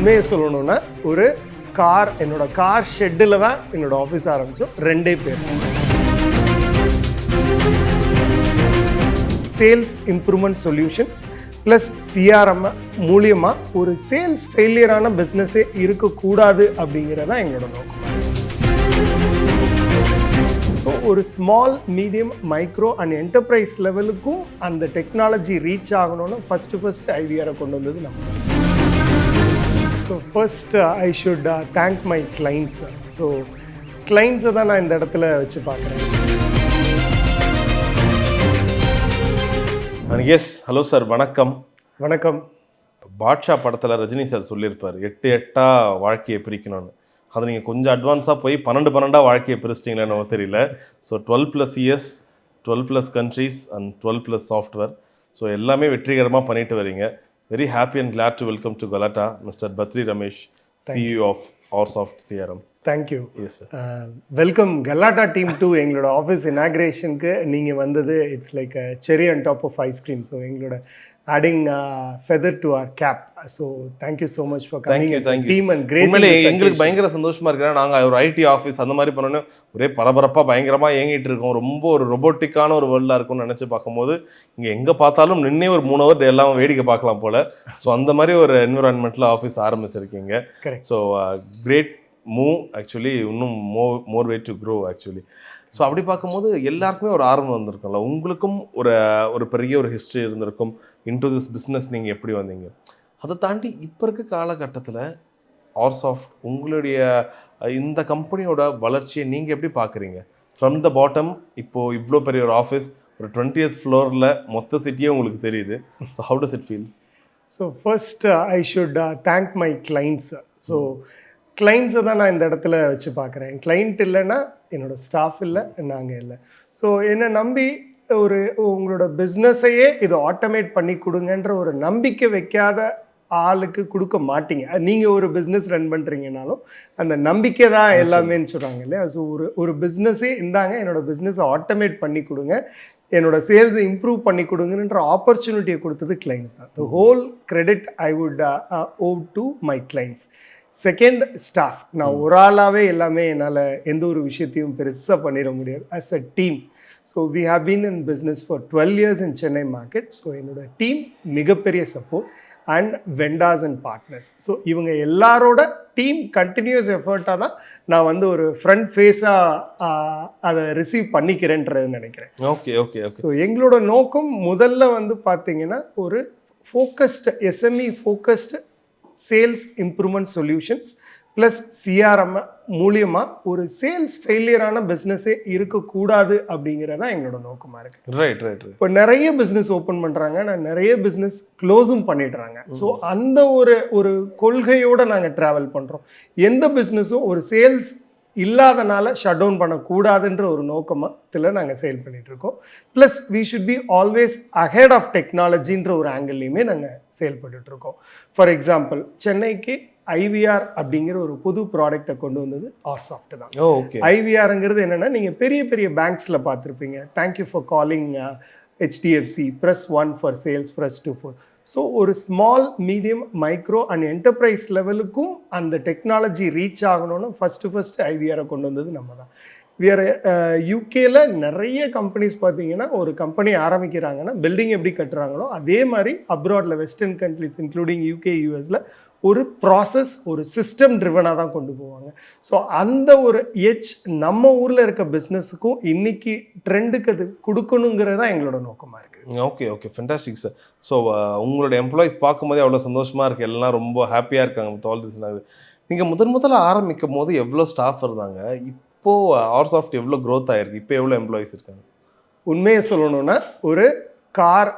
உண்மையை சொல்லணும்னா ஒரு என்னோட கார் ஷெட்டில் தான் என்னோட ஆஃபீஸ் ஆரம்பித்தோம். 2 பேர். Sales improvement solutions plus CRM மூலியமாக ஒரு சேல்ஸ் ஃபெயிலியரான பிஸ்னஸே இருக்கக்கூடாது அப்படிங்கிறதான் எங்களோட நோக்கம். ஸோ ஒரு small, medium, micro and enterprise லெவலுக்கும் அந்த டெக்னாலஜி ரீச் ஆகணும்னு ஃபஸ்ட்டு ஐவிஆரை கொண்டு வந்தது நம்ம. So first I should thank my clients. So கிளைண்ட்ஸை தான் நான் இந்த இடத்துல வச்சு பார்க்குறேன். எஸ், ஹலோ சார், வணக்கம். வணக்கம். பாட்ஷா படத்தில் ரஜினி சார் சொல்லியிருப்பார் 8 வாழ்க்கையை பிரிக்கணும்னு. அது நீங்கள் கொஞ்சம் அட்வான்ஸாக போய் 12 வாழ்க்கையை பிரிச்சிட்டிங்களேன்னு தெரியல. So 12+ years, 12+ countries and 12+ software. So எல்லாமே வெற்றிகரமாக பண்ணிட்டு வரீங்க. Very happy and glad to welcome to Galata, Mr. Batri Ramesh, CEO of OurSoft CRM. Thank you. Yes, sir. Welcome Galata team to எங்களோட ஆஃபீஸ் இனாக்ரேஷனுக்கு நீங்கள் வந்தது. It's like a cherry on top of ice cream. So எங்களோட adding feather to our cap. So thank you so much for coming. Thank you. Team and grace. உண்மையிலே எங்களுக்கு பயங்கர சந்தோஷமா இருக்கு. நாங்கள் ஒரு ஐடி ஆஃபீஸ் அந்த மாதிரி பண்ணோன்னே ஒரே பரபரப்பாக பயங்கரமாக இயங்கிட்டு இருக்கோம். ரொம்ப ஒரு ரொபோட்டிக்கான ஒரு வேர்ல்டாக இருக்கும்னு நினச்சி பார்க்கும்போது இங்கே எங்கே பார்த்தாலும் நின்னே ஒரு 3 ஹவர் எல்லாம் வேடிக்கை பார்க்கலாம் போல். ஸோ அந்த மாதிரி ஒரு என்விரான்மெண்ட்டில் ஆஃபீஸ் ஆரம்பிச்சிருக்கீங்க. So great move actually. இன்னும் more way to grow actually. So அப்படி பார்க்கும்போது எல்லாருக்குமே ஒரு ஆர்வம் வந்திருக்கும்ல. உங்களுக்கும் ஒரு பெரிய ஒரு ஹிஸ்ட்ரி இருந்திருக்கும். இன்டு திஸ் பிஸ்னஸ் நீங்கள் எப்படி வந்தீங்க? அதை தாண்டி இப்போ இருக்க காலகட்டத்தில் OurSoft உங்களுடைய இந்த கம்பெனியோட வளர்ச்சியை நீங்கள் எப்படி பார்க்குறீங்க? ஃப்ரம் த பாட்டம் இப்போது இவ்வளோ பெரிய ஒரு ஆஃபீஸ், ஒரு 20th ஃப்ளோரில் மொத்த சிட்டியே உங்களுக்கு தெரியுது. So how does it feel? So first I should thank my clients. So கிளைண்ட்ஸை தான் நான் இந்த இடத்துல வச்சு பார்க்குறேன். கிளைண்ட் இல்லைன்னா என்னோட ஸ்டாஃப் இல்லை, நாங்கள் இல்லை. ஸோ என்னை நம்பி உங்களோட பிஸ்னஸையே இது ஆட்டோமேட் பண்ணி கொடுங்கன்ற ஒரு நம்பிக்கை வைக்காத ஆளுக்கு கொடுக்க மாட்டீங்க. நீங்கள் ஒரு பிஸ்னஸ் ரன் பண்ணுறீங்கனாலும் அந்த நம்பிக்கை தான் எல்லாமேன்னு சொல்கிறாங்க இல்லையா? ஸோ ஒரு பிஸ்னஸே இந்தாங்க, என்னோட பிஸ்னஸை ஆட்டோமேட் பண்ணி கொடுங்க, என்னோட சேல்ஸை இம்ப்ரூவ் பண்ணி கொடுங்கன்ற ஆப்பர்ச்சுனிட்டியை கொடுத்தது கிளைண்ட்ஸ் தான். The whole credit I would owe to my clients. Second, staff. நான் ஒரு ஆளாகவே எல்லாமே என்னால் எந்த ஒரு விஷயத்தையும் பெருசாக பண்ணிட முடியாது. As a team. So we have been in business for 12 years in Chennai market. So என்னோட டீம் மிகப்பெரிய support and vendors and partners. So இவங்க எல்லாரோட டீம் கண்டினியூஸ் எஃபர்ட்டாக தான் நான் ஒரு ஃப்ரண்ட் ஃபேஸாக அதை ரிசீவ் பண்ணிக்கிறேன்றது நினைக்கிறேன். Okay okay. ஸோ எங்களோட நோக்கம் முதல்ல பார்த்தீங்கன்னா ஒரு focused SME focused sales improvement solutions plus CRM மூலியமாக ஒரு சேல்ஸ் ஃபெயிலியரான பிஸ்னஸே இருக்கக்கூடாது அப்படிங்கிறதான் எங்களோட நோக்கமாக இருக்குது. ரைட். இப்போ நிறைய பிஸ்னஸ் ஓப்பன் பண்ணுறாங்க, நான் நிறைய பிஸ்னஸ் க்ளோஸும் பண்ணிடுறாங்க. ஸோ அந்த ஒரு கொள்கையோடு நாங்கள் ட்ராவல் பண்ணுறோம். எந்த பிஸ்னஸும் ஒரு சேல்ஸ் இல்லாதனால ஷட் டவுன் பண்ணக்கூடாதுன்ற ஒரு நோக்கத்தில் நாங்கள் சேல் பண்ணிகிட்ருக்கோம். Plus we should be always ahead of டெக்னாலஜின்ற ஒரு ஆங்கிள்லையுமே நாங்கள் செயல்பட்டுருக்கோம். ஃபார் எக்ஸாம்பிள், சென்னைக்கு ஐவிஆர் அப்படிங்கிற ஒரு புது ப்ராடக்டை கொண்டு வந்தது OurSoft தான். ஐவிஆருங்கிறது என்னென்னா, நீங்கள் பெரிய பெரிய பேங்க்ஸில் பார்த்துருப்பீங்க. Thank you for calling HDFC, press 1 for sales, press 2 for. So ஒரு small, medium, micro and enterprise லெவலுக்கும் அந்த டெக்னாலஜி ரீச் ஆகணும்னு ஃபஸ்ட்டு ஐவிஆரை கொண்டு வந்தது நம்ம தான். வேறு யூகேல நிறைய கம்பெனிஸ் பார்த்தீங்கன்னா, ஒரு கம்பெனி ஆரம்பிக்கிறாங்கன்னா பில்டிங் எப்படி கட்டுறாங்களோ அதே மாதிரி அப்ராடில் வெஸ்டர்ன் கண்ட்ரிஸ் இன்க்ளூடிங் யூகே, யூஎஸில் ஒரு ப்ராசஸ், ஒரு சிஸ்டம் ட்ரிவனாக தான் கொண்டு போவாங்க. ஸோ அந்த ஒரு நம்ம ஊரில் இருக்க பிஸ்னஸுக்கும் இன்னைக்கு ட்ரெண்டுக்கு அது கொடுக்கணுங்கிறது தான் எங்களோட நோக்கமாக இருக்குது. Okay, fantastic sir. ஸோ உங்களோட எம்ப்ளாயிஸ் பார்க்கும்போதே அவ்வளோ சந்தோஷமாக இருக்குது, எல்லாம் ரொம்ப ஹாப்பியாக இருக்காங்க வித் ஆல் திஸ். நீங்கள் முதல்ல ஆரம்பிக்கும் போது எவ்வளோ ஸ்டாஃப் இருந்தாங்க? இப்போது OurSoft எவ்வளோ க்ரோத் ஆகிருக்கு? இப்போ எவ்வளோ எம்ப்ளாயிஸ் இருக்காங்க? உண்மையை சொல்லணும்னா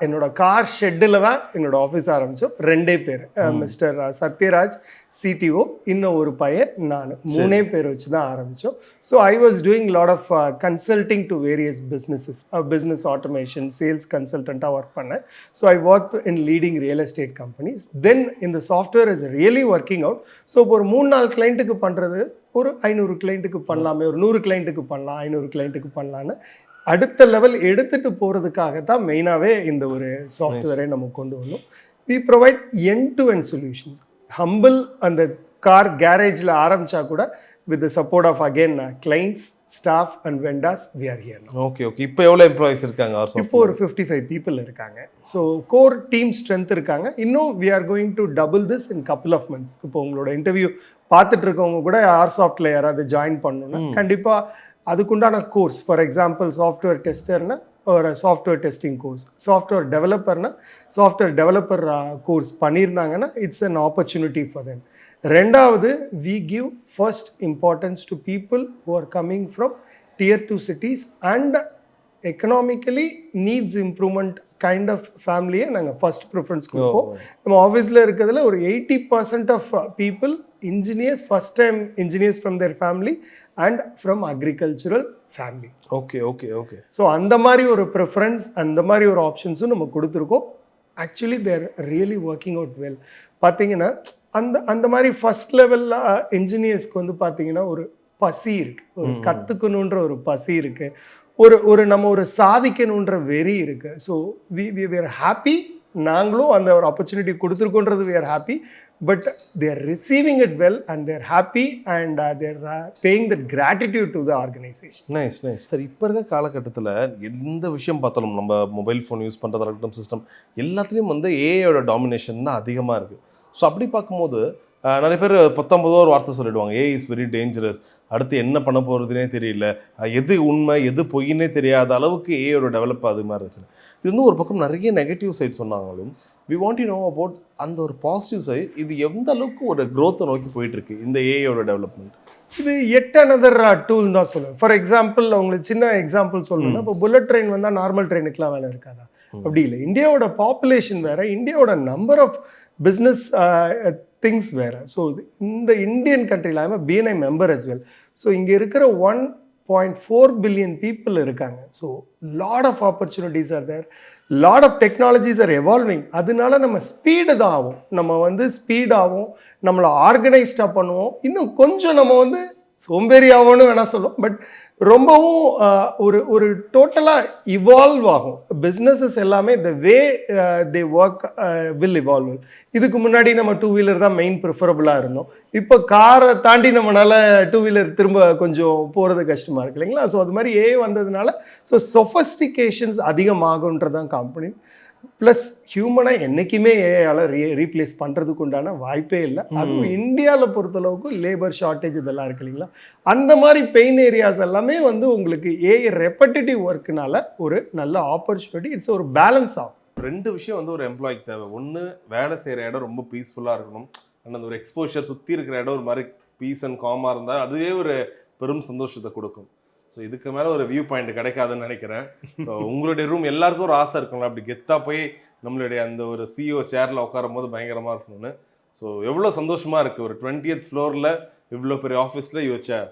என்னோட கார் ஷெட்டில் தான் என்னோட ஆஃபீஸ் ஆரம்பித்தோம். 2 பேர். மிஸ்டர் சத்யராஜ் சிடிஓ, இன்னும் ஒரு பையன், நான் 3 பேர் வச்சு தான் ஆரம்பித்தோம். So I was doing lot of consulting to various businesses, business automation, sales கன்சல்டண்ட்டாக ஒர்க் பண்ணேன். So I work in leading real estate companies. Then இந்த software is really working out. So இப்போ ஒரு 3-4 கிளைண்ட்டுக்கு பண்ணுறது ஒரு 500 கிளைண்ட்டுக்கு பண்ணலாமே, ஒரு 100 கிளைண்ட்டுக்கு பண்ணலாம், 500 கிளைண்ட்டுக்கு பண்ணலான்னு அடுத்த லெவல் எடுத்துகிட்டு போகிறதுக்காக தான் மெயினாகவே இந்த ஒரு சாஃப்ட்வேரை நம்ம கொண்டு வந்தோம். We provide end-to-end solutions. Humble அந்த கார் கேரேஜில் ஆரம்பித்தா கூட with the support of again clients staff and vendors we are here. Okay okay. இப்போ எவ்வளோ எம்ப்ளாயிஸ் இருக்காங்க? இப்போ ஒரு 55 பீப்புள் இருக்காங்க. ஸோ கோர் டீம் ஸ்ட்ரென்த் இருக்காங்க. இன்னும் we are going to double this in couple of months. இப்போ உங்களோட இன்டர்வியூ பார்த்துட்டு இருக்கவங்க கூட ஆர்சாஃப்ட்ல யாராவது ஜாயின் பண்ணணும்னா கண்டிப்பாக அதுக்குண்டான கோர்ஸ், ஃபார் எக்ஸாம்பிள் சாஃப்ட்வேர் டெஸ்டர்னா ஒரு சாஃப்ட்வேர் டெஸ்டிங் கோர்ஸ், சாஃப்ட்வேர் டெவலப்பர்னா சாஃப்ட்வேர் டெவலப்பர் கோர்ஸ் பண்ணியிருந்தாங்கன்னா it's an opportunity for them. ரெண்டாவது, we give first importance to people who are coming from tier 2 cities and economically needs improvement kind of ஃபேமிலியை நாங்கள் first preference கொடுப்போம். நம்ம ஆஃபீஸில் இருக்கிறதுல ஒரு 80% of people engineers, first time engineers from their family and from agricultural family. Okay okay okay. So அந்த மாதிரி ஒரு ப்ரிஃபரன்ஸ், அந்த மாதிரி ஒரு ஆப்ஷன்ஸும் நம்ம கொடுத்துருக்கோம். Actually there really working out well. பார்த்தீங்கன்னா அந்த மாதிரி ஃபர்ஸ்ட் லெவலில் இன்ஜினியர்ஸ்க்கு வந்து பார்த்தீங்கன்னா ஒரு பசி இருக்கு, ஒரு கற்றுக்கணுன்ற ஒரு பசி இருக்கு, ஒரு நம்ம ஒரு சாதிக்கணுன்ற வெறி இருக்கு. So we are happy. நாங்களும் அந்த ஒரு ஆப்பர்ச்சுனிட்டி கொடுத்துருக்கோன்றது we are happy. But they are receiving it well and they're happy and they're paying that gratitude to the organisation. Nice nice sir. இப்போ இருக்க காலகட்டத்தில் எந்த விஷயம் பார்த்தாலும் நம்ம மொபைல் ஃபோன் யூஸ் பண்ணுறதா இருக்கட்டும், சிஸ்டம் எல்லாத்துலேயும் வந்து ஏஐயோட டாமினேஷன் தான் அதிகமாக இருக்குது. ஸோ அப்படி பார்க்கும்போது நிறைய பேர் 19 ஒரு வார்த்தை சொல்லிடுவாங்க, ஏ இஸ் வெரி டேஞ்சரஸ், அடுத்து என்ன பண்ண போகிறதுனே தெரியல, எது உண்மை எது பொய்னே தெரியாத அளவுக்கு ஏஐயோட டெவலப் அது மாதிரி இருந்துச்சு. இது வந்து ஒரு பக்கம் நிறைய நெகட்டிவ் சைட் சொன்னாங்களும் we want to know about அந்த ஒரு பாசிட்டிவ் சைட். இது எந்த அளவுக்கு ஒரு க்ரோத்தை நோக்கி போயிட்டுருக்கு இந்த ஏஐயோட டெவலப்மெண்ட்? இது எட் அனதர் டூல் தான் சொல்லுவேன். ஃபார் எக்ஸாம்பிள் உங்களுக்கு சின்ன எக்ஸாம்பிள் சொல்லணும்னா, இப்போ புல்லட் ட்ரெயின் வந்தால் நார்மல் ட்ரெயினுக்குலாம் வேலை இருக்காதா? அப்படி இல்லை. இந்தியாவோட பாப்புலேஷன் வேற, இந்தியாவோட நம்பர் ஆஃப் பிஸ்னஸ் திங்ஸ் வேறு. ஸோ இந்த இந்தியன் கண்ட்ரியில் I am BNI member as well. So இங்கே இருக்கிற 1.4 பில்லியன் பீப்புள் இருக்காங்க. So lot of opportunities are there, lot of technologies are evolving. அதனால நம்ம ஸ்பீடு தான் ஆகும், நம்ம வந்து ஸ்பீடாகவும் நம்மளை ஆர்கனைஸ்டாக பண்ணுவோம். இன்னும் கொஞ்சம் நம்ம வந்து சோம்பேறி ஆகும்னு வேணால் சொல்லுவோம், பட் ரொம்பவும் ஒரு டோட்டலாக இவால்வ் ஆகும். பிஸ்னஸஸ் எல்லாமே த வே தே ஒர்க் வில் இவால்வ். இதுக்கு முன்னாடி நம்ம 2 வீலர் தான் மெயின் ப்ரிஃபரபுளாக இருந்தோம். இப்போ காரை தாண்டி நம்மளால் 2 வீலர் திரும்ப கொஞ்சம் போகிறது கஷ்டமாக இருக்கு இல்லைங்களா? ஸோ அது மாதிரி வந்ததுனால ஸோ சொஃபஸ்டிகேஷன்ஸ் அதிகமாகுன்றதான் கம்பெனி. ப்ளஸ் ஹியூமனாக என்றைக்குமே ஏஐயால் ரீப்ளேஸ் பண்ணுறதுக்கு உண்டான வாய்ப்பே இல்லை. அதுவும் இந்தியாவில் பொறுத்தளவுக்கு லேபர் ஷார்ட்டேஜ் இதெல்லாம் இருக்கு இல்லைங்களா? அந்த மாதிரி பெயின் ஏரியாஸ் எல்லாமே வந்து உங்களுக்கு ஏஐ ரெப்படிட்டிவ் ஒர்க்குனால ஒரு நல்ல ஆப்பர்ச்சுனிட்டி. இட்ஸ் ஒரு பேலன்ஸ் ஆகும். 2 விஷயம் வந்து ஒரு எம்ப்ளாய்க்கு தேவை. ஒன்று, வேலை செய்கிற இடம் ரொம்ப பீஸ்ஃபுல்லாக இருக்கணும். அண்ட் அந்த ஒரு எக்ஸ்போஷர் சுற்றி இருக்கிற இடம் ஒரு மாதிரி பீஸ் அண்ட் காமாக இருந்தால் அதுவே ஒரு பெரும் சந்தோஷத்தை கொடுக்கும். ஸோ இதுக்கு மேலே ஒரு வியூ பாயிண்ட் கிடைக்காதுன்னு நினைக்கிறேன். ஸோ உங்களுடைய ரூம் எல்லாருக்கும் ஒரு ஆசை இருக்குங்களா, அப்படி கெத்தாக போய் நம்மளுடைய அந்த ஒரு சிஇஓ சேரில் உட்காரும் போது பயங்கரமாக இருக்கணும்னு. ஸோ எவ்வளோ சந்தோஷமாக இருக்குது ஒரு 20th ஃப்ளோரில் இவ்வளோ பெரிய ஆஃபீஸில் யூ சேர்.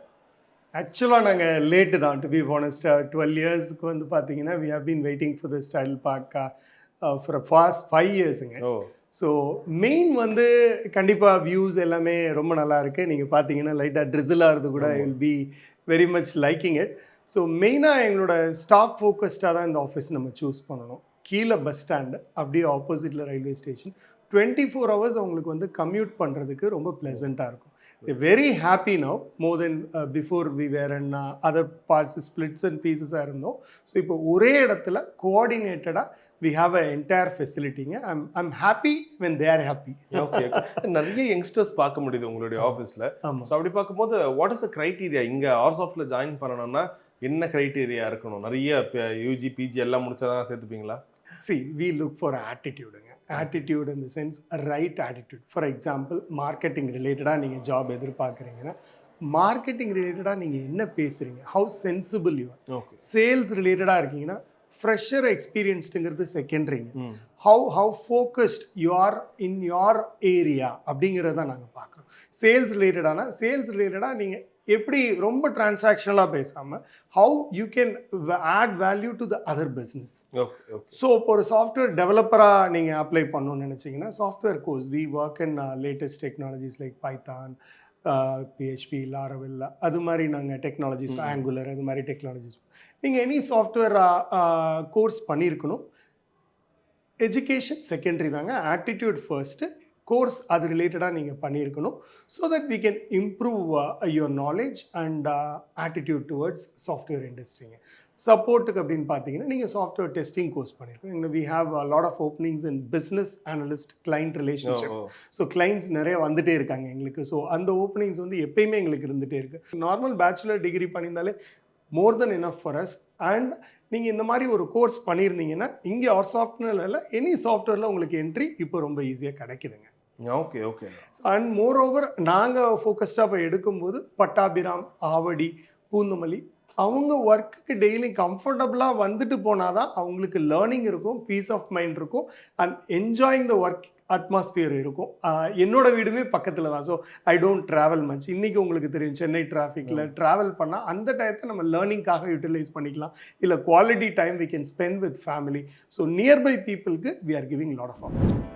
ஆக்சுவலாக நாங்கள் லேட்டு தான், டு பி ஹானஸ்ட். 12 இயர்ஸ்க்கு வந்து பார்த்தீங்கன்னா we have been waiting for the style park for fast 5 இயர்ஸுங்க. ஸோ மெயின் வந்து கண்டிப்பாக வியூஸ் எல்லாமே ரொம்ப நல்லா இருக்குது. நீங்கள் பார்த்தீங்கன்னா லைட்டாக ட்ரிசில் ஆகிறது கூட will be very much liking it. So மெயினாக எங்களோட ஸ்டாஃப் ஃபோக்கஸ்டாக தான் இந்த ஆஃபீஸ் நம்ம சூஸ் பண்ணணும். கீழே பஸ் ஸ்டாண்டு, அப்படியே ஆப்போசிட்டில் ரயில்வே ஸ்டேஷன். 24 hours அவங்களுக்கு வந்து கம்யூட் பண்ணுறதுக்கு ரொம்ப ப்ளசண்ட்டாக இருக்கும். Very happy now more then before we were and other parts splits and பீசஸாக இருந்தோம். ஸோ இப்போ ஒரே இடத்துல கோஆர்டினேட்டடாக வி ஹாவ் அ என்டையர் ஃபெசிலிட்டிங்க. I'm happy when they are happy. Okay. நிறைய யங்ஸ்டர்ஸ் பார்க்க முடியுது உங்களுடைய ஆஃபீஸில். ஆமாம். ஸோ அப்படி பார்க்கும்போது வாட் இஸ் த க்ரைட்டீரியா? இங்கே ஆர்சாஃப்டில் ஜாயின் பண்ணணும்னா என்ன க்ரைட்டீரியா இருக்கணும்? நிறைய யூஜி பிஜி எல்லாம் முடிச்சாதான் சேர்த்துப்பீங்களா? See, we look for attitude. Attitude in the sense, right attitude. For example, marketing related-ஆ நீங்கள் ஜாப் எதிர்பார்க்குறீங்கன்னா, மார்க்கெட்டிங் ரிலேட்டடாக நீங்கள் என்ன பேசுகிறீங்க, how sensible you are. Okay. Sales ரிலேட்டடாக இருக்கீங்கன்னா, fresher எக்ஸ்பீரியன்ஸ்டுங்கிறது செகண்டரிங்க. how focused you are in your area அப்படிங்கிறத நாங்கள் பார்க்குறோம். சேல்ஸ் ரிலேட்டடாக நீங்கள் எப்படி ரொம்ப டிரான்சாக்ஷனலாக பேசாமல் how you can add value to the other business. So இப்போ ஒரு சாஃப்ட்வேர் டெவலப்பராக நீங்கள் அப்ளை பண்ணணும்னு நினச்சிங்கன்னா, software course we work in latest technologies like python, PHP, Laravel, அது மாதிரி நாங்கள் டெக்னாலஜிஸ், ஆங்குலர், அது மாதிரி டெக்னாலஜிஸ். நீங்கள் எனி சாஃப்ட்வேர் கோர்ஸ் பண்ணியிருக்கணும். எஜுகேஷன் செகண்டரி தாங்க, ஆட்டிடியூட் ஃபர்ஸ்ட்டு. கோர்ஸ் அது ரிலேட்டடாக நீங்கள் பண்ணியிருக்கணும். So that we can improve your knowledge and attitude towards software இண்டஸ்ட்ரிங்க. சப்போர்ட்டுக்கு அப்படின்னு பார்த்தீங்கன்னா நீங்கள் சாஃப்ட்வேர் டெஸ்டிங் கோர்ஸ் பண்ணியிருக்கோம். we have a lot of openings in business analyst client relationship. So clients நிறைய வந்துட்டே இருக்காங்க எங்களுக்கு. ஸோ அந்த ஓப்பனிங்ஸ் வந்து எப்பயுமே எங்களுக்கு இருந்துகிட்டே இருக்குது. நார்மல் பேச்சுலர் டிகிரி பண்ணியிருந்தாலே more then enough for us. And நீங்கள் இந்த மாதிரி ஒரு கோர்ஸ் பண்ணியிருந்தீங்கன்னா இங்கே ஆர் சாஃப்ட்வேரில் இல்லை எனி சாஃப்ட்வேரில் உங்களுக்கு என்ட்ரி இப்போ ரொம்ப ஈஸியாக கிடைக்குதுங்க. Okay okay. And more over நாங்கள் ஃபோக்கஸ்டாக போய் எடுக்கும்போது பட்டாபிராம், ஆவடி, பூந்தமல்லி அவங்க ஒர்க்குக்கு டெய்லி கம்ஃபர்டபுளாக வந்துட்டு போனால் தான் அவங்களுக்கு லேர்னிங் இருக்கும், பீஸ் ஆஃப் மைண்ட் இருக்கும், and enjoying the work atmosphere இருக்கும். என்னோட வீடுமே பக்கத்தில் தான். So I don't travel much. இன்றைக்கி உங்களுக்கு தெரியும் சென்னை டிராஃபிக்கில் ட்ராவல் பண்ணால் அந்த டயத்தை நம்ம லேர்னிங்காக யூட்டிலைஸ் பண்ணிக்கலாம். இல்லை quality time we can spend with family. So nearby பீப்புளுக்கு we are giving lot of opportunity.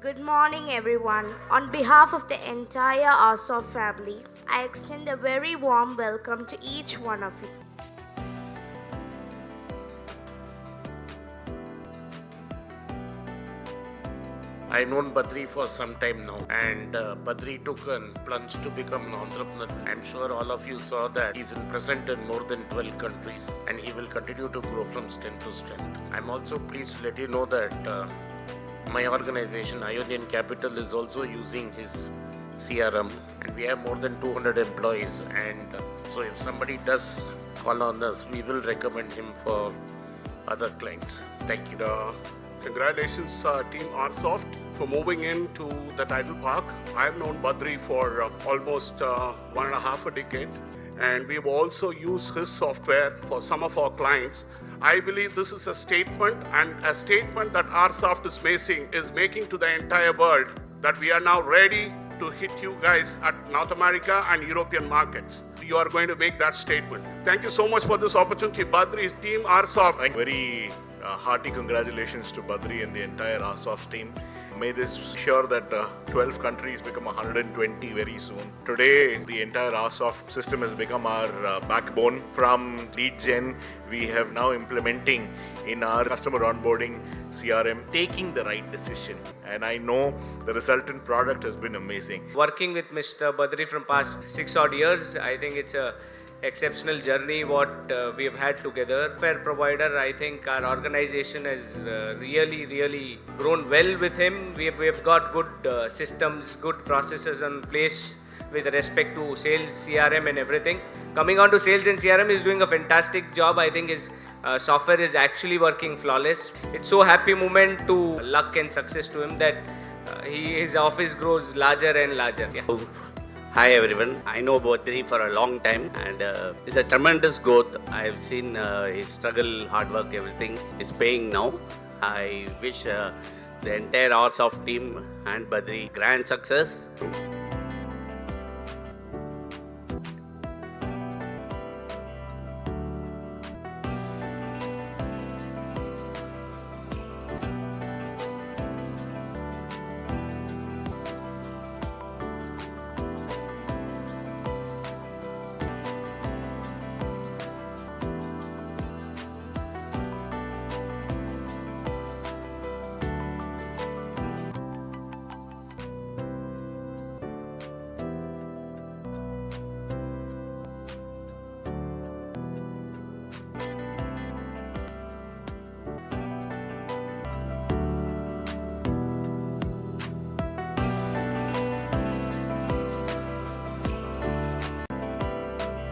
Good morning, everyone. On behalf of the entire Arsoft family, I extend a very warm welcome to each one of you. I've known Badri for some time now, and Badri took a plunge to become an entrepreneur. I'm sure all of you saw that he's present in more than 12 countries, and he will continue to grow from strength to strength. I'm also pleased to let you know that my organization, Ionian Capital, is also using his CRM, and we have more than 200 employees. And so if somebody does call on us, we will recommend him for other clients. Thank you. Congratulations team Arsoft for moving into the title park. I have known Badri for almost 1.5 decades, and we've also used his software for some of our clients. I believe this is a statement, and a statement that Arsoft is making to the entire world, that we are now ready to hit you guys at North America and European markets. You are going to make that statement. Thank you so much for this opportunity, Badri, team Arsoft. Very hearty congratulations to Badri and the entire Arsoft team. May this sure that 12 countries become 120 very soon. Today, the entire Arsoft system has become our backbone. From lead gen, we have now implementing in our customer onboarding CRM, taking the right decision. And I know the resultant product has been amazing. Working with Mr. Badri from past 6 odd years, I think it's a exceptional journey what we have had together. Fair provider, I think our organization has really grown well with him. We have got good systems, good processes in place with respect to sales, CRM and everything. Coming on to sales and CRM, is doing a fantastic job. I think his software is actually working flawless. It's so happy moment to luck and success to him that his office grows larger and larger. Yeah. Hi everyone, I know Badri for a long time, and it's a tremendous growth. I have seen his struggle, hard work, everything is paying now. I wish the entire Arsoft team and Badri grand success.